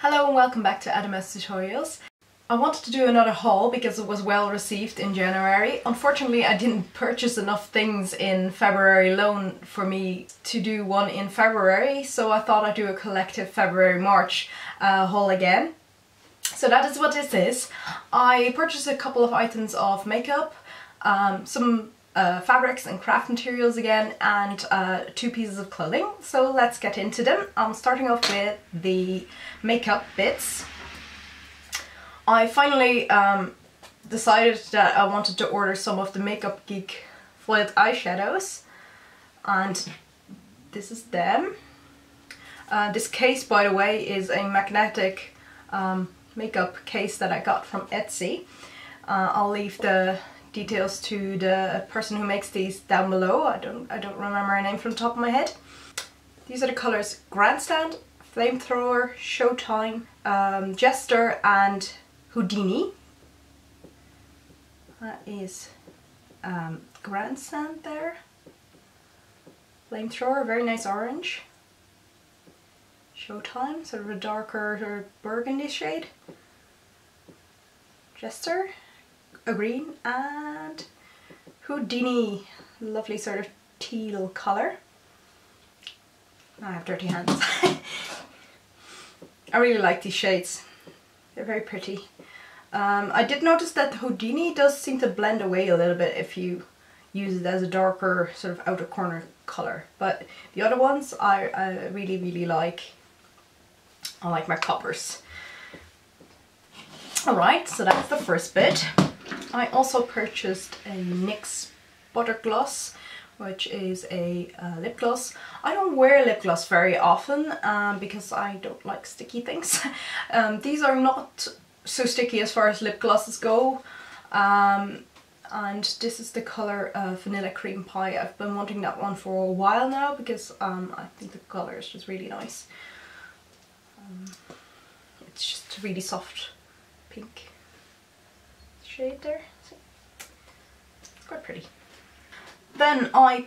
Hello and welcome back to Aodhamair's tutorials. I wanted to do another haul because it was well received in January. Unfortunately, I didn't purchase enough things in February alone for me to do one in February, so I thought I'd do a collective February-March haul again. So that is what this is. I purchased a couple of items of makeup, some fabrics and craft materials again, and 2 pieces of clothing. So let's get into them. I'm starting off with the makeup bits. I finally decided that I wanted to order some of the Makeup Geek foiled eyeshadows, and this is them. This case, by the way, is a magnetic makeup case that I got from Etsy. I'll leave the details to the person who makes these down below. I don't remember her name from the top of my head. These are the colours Grandstand, Flamethrower, Showtime, Jester and Houdini. That is Grandstand there. Flamethrower, very nice orange. Showtime, sort of a darker burgundy shade. Jester, a green, and Houdini, lovely sort of teal colour. I have dirty hands. I really like these shades. They're very pretty. I did notice that the Houdini does seem to blend away a little bit if you use it as a darker sort of outer corner colour, but the other ones I really like. I like my coppers. Alright, so that's the first bit. I also purchased a NYX Butter Gloss, which is a lip gloss. I don't wear lip gloss very often because I don't like sticky things. These are not so sticky as far as lip glosses go. And this is the colour Vanilla Cream Pie. I've been wanting that one for a while now because I think the colour is just really nice. It's just a really soft pink shade there. It's quite pretty. Then I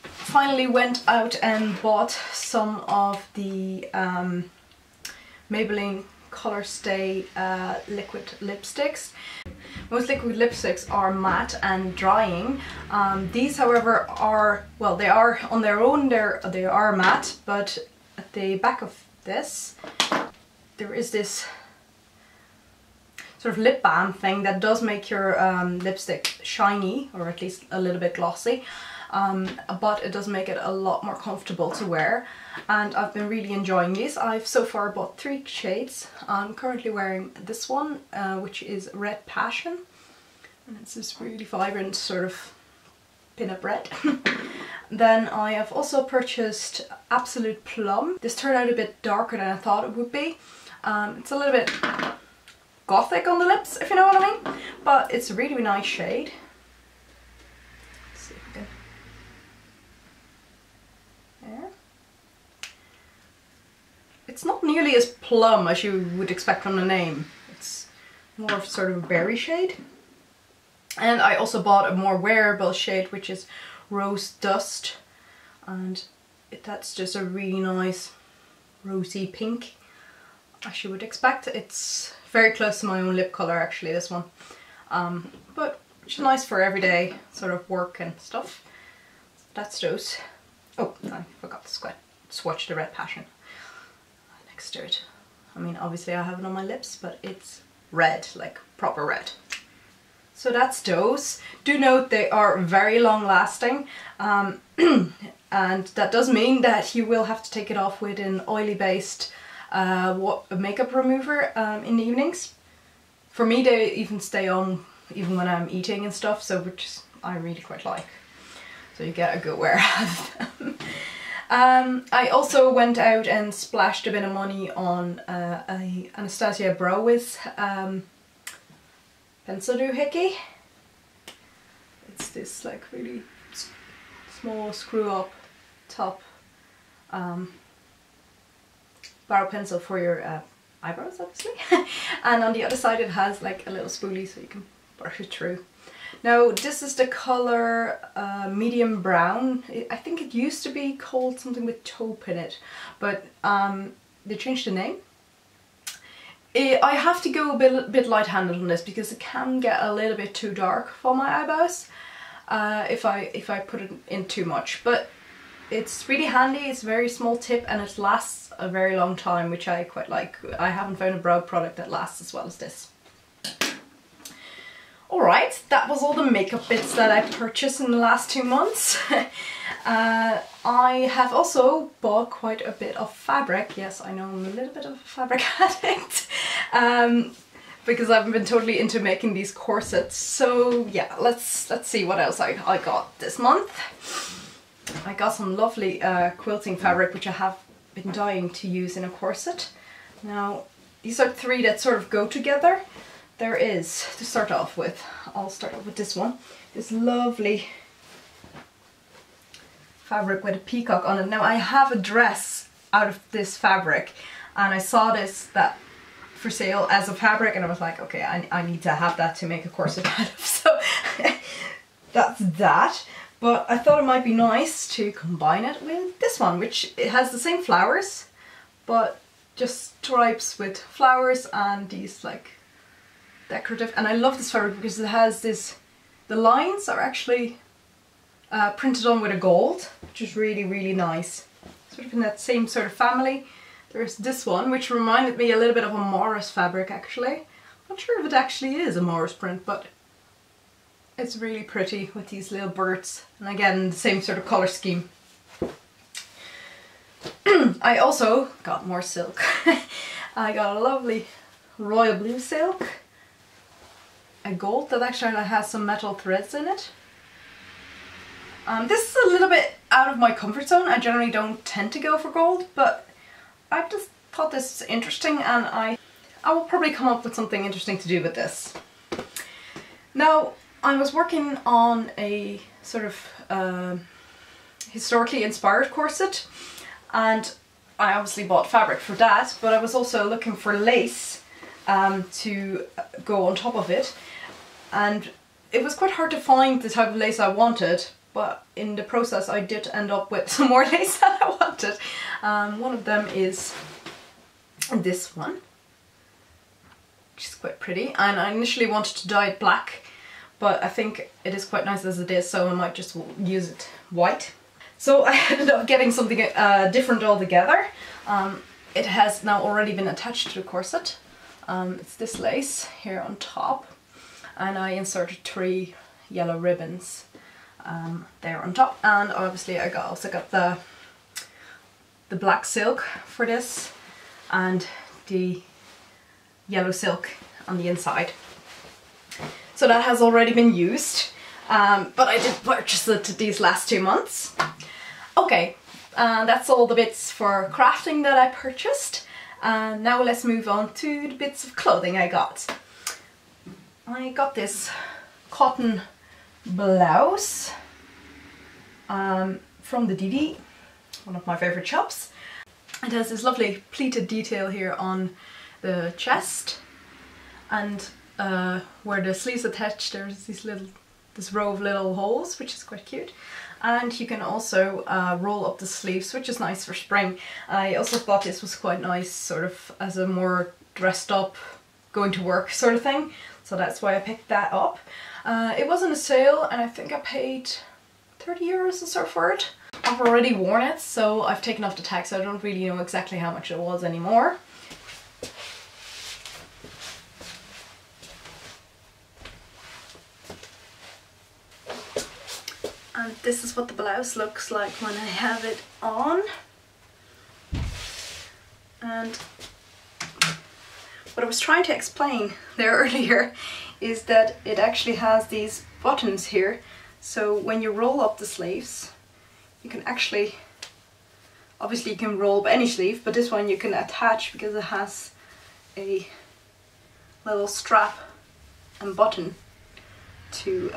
finally went out and bought some of the Maybelline Color Stay liquid lipsticks. Most liquid lipsticks are matte and drying. These, however, are, well, they are on their own, they are matte, but at the back of this there is this sort of lip balm thing that does make your lipstick shiny, or at least a little bit glossy, but it does make it a lot more comfortable to wear, and I've been really enjoying these. I've so far bought 3 shades. I'm currently wearing this one, which is Red Passion, and it's this really vibrant sort of pin-up red. Then I have also purchased Absolute Plum. This turned out a bit darker than I thought it would be. It's a little bit gothic on the lips, if you know what I mean, but it's a really nice shade. Let's see if we can... There. It's not nearly as plum as you would expect from the name. It's more of sort of a berry shade. And I also bought a more wearable shade, which is Rose Dust, and that's just a really nice rosy pink, as you would expect. It's very close to my own lip colour actually, this one, but it's nice for everyday sort of work and stuff. That's those. Oh, I forgot to swatch the Red Passion next to it. I mean, obviously I have it on my lips, but it's red, like proper red. So that's those. Do note they are very long lasting, and that does mean that you will have to take it off with an oily based makeup remover in the evenings. For me, they even stay on even when I'm eating and stuff, so which I really quite like. So you get a good wear out of them. I also went out and splashed a bit of money on a Anastasia Brow Wiz pencil doohickey. It's this like really small screw up top brow pencil for your eyebrows, obviously. And on the other side it has like a little spoolie so you can brush it through. Now this is the colour medium brown. I think it used to be called something with taupe in it, but they changed the name. I have to go a bit light-handed on this because it can get a little bit too dark for my eyebrows if I put it in too much. But it's really handy, it's a very small tip, and it lasts a very long time, which I quite like. I haven't found a brow product that lasts as well as this. Alright, that was all the makeup bits that I purchased in the last 2 months. I have also bought quite a bit of fabric. Yes, I know I'm a little bit of a fabric addict. Because I've been totally into making these corsets. So yeah, let's see what else I got this month. I got some lovely quilting fabric, which I have been dying to use in a corset. Now, these are 3 that sort of go together. There is, to start off with, I'll start off with this one. This lovely fabric with a peacock on it. Now, I have a dress out of this fabric, and I saw this for sale as a fabric, and I was like, okay, I need to have that to make a corset out of. So that's that. But I thought it might be nice to combine it with this one, which it has the same flowers, but just stripes with flowers and these like decorative. And I love this fabric because it has this, the lines are actually printed on with a gold, which is really, really nice. Sort of in that same sort of family. There's this one, which reminded me a little bit of a Morris fabric actually. I'm not sure if it actually is a Morris print, but it's really pretty with these little birds, and again the same sort of colour scheme. I also got more silk. I got a lovely royal blue silk, a gold that actually has some metal threads in it. This is a little bit out of my comfort zone. I generally don't tend to go for gold, but I just thought this was interesting, and I will probably come up with something interesting to do with this. Now, I was working on a sort of historically inspired corset, and I obviously bought fabric for that, but I was also looking for lace to go on top of it, and it was quite hard to find the type of lace I wanted, but in the process I did end up with some more lace that I wanted. One of them is this one, which is quite pretty, and I initially wanted to dye it black, but I think it is quite nice as it is, so I might just use it white. So I ended up getting something different altogether. It has now already been attached to the corset. It's this lace here on top, and I inserted 3 yellow ribbons there on top, and obviously I also got the black silk for this and the yellow silk on the inside. So that has already been used, but I did purchase it these last 2 months. Okay, that's all the bits for crafting that I purchased. Now let's move on to the bits of clothing I got. I got this cotton blouse from the DD, one of my favourite shops. It has this lovely pleated detail here on the chest, and where the sleeves attach there's this row of little holes, which is quite cute. And you can also roll up the sleeves, which is nice for spring. I also thought this was quite nice sort of as a more dressed up, going to work sort of thing. So that's why I picked that up. It was on a sale, and I think I paid 30 euros or so for it. I've already worn it, so I've taken off the tag, so I don't really know exactly how much it was anymore. And this is what the blouse looks like when I have it on. And what I was trying to explain there earlier is that it actually has these buttons here. So when you roll up the sleeves, you can actually, obviously you can roll up any sleeve, but this one you can attach because it has a little strap and button to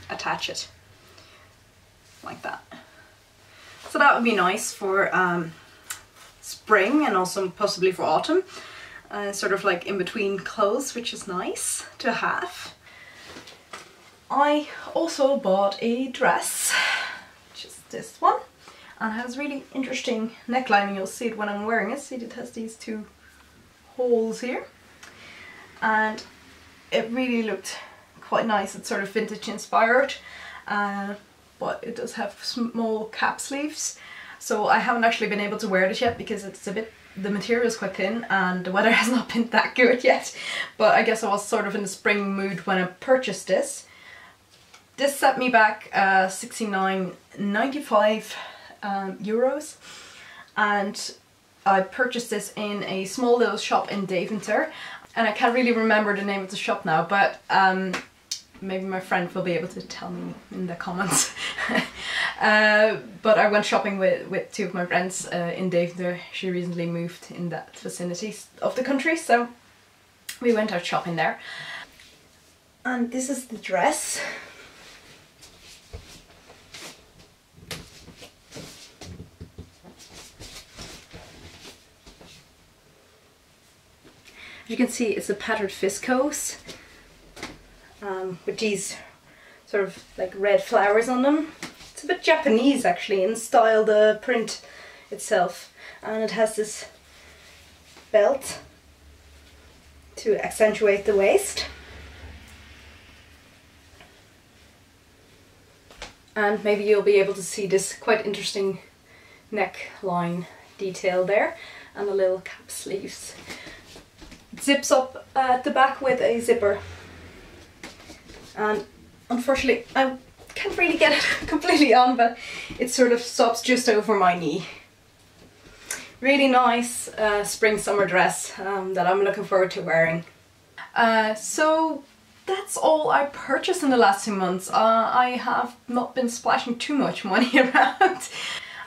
attach it. Like that. So that would be nice for spring and also possibly for autumn. Sort of like in between clothes, which is nice to have. I also bought a dress, which is this one, and has really interesting neckline, and you'll see it when I'm wearing it. See, it has these 2 holes here, and it really looked quite nice. It's sort of vintage inspired, but it does have small cap sleeves. So I haven't actually been able to wear this yet because it's the material is quite thin and the weather has not been that good yet. But I guess I was sort of in the spring mood when I purchased this. This set me back €69.95 euros, and I purchased this in a small little shop in Deventer, and I can't really remember the name of the shop now, but maybe my friend will be able to tell me in the comments. But I went shopping with two of my friends in Deventer. She recently moved in that vicinity of the country, so we went out shopping there. And this is the dress. As you can see, it's a patterned viscose with these sort of like red flowers on them. It's a bit Japanese actually in style, the print itself, and it has this belt to accentuate the waist. And maybe you'll be able to see this quite interesting neckline detail there, and the little cap sleeves. It zips up at the back with a zipper, and unfortunately I can't really get it completely on, but it sort of stops just over my knee. Really nice spring summer dress that I'm looking forward to wearing. So that's all I purchased in the last 2 months. I have not been splashing too much money around.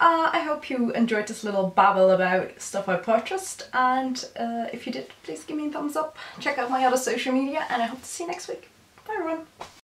I hope you enjoyed this little babble about stuff I purchased, and if you did, please give me a thumbs up. Check out my other social media, and I hope to see you next week. Bye everyone!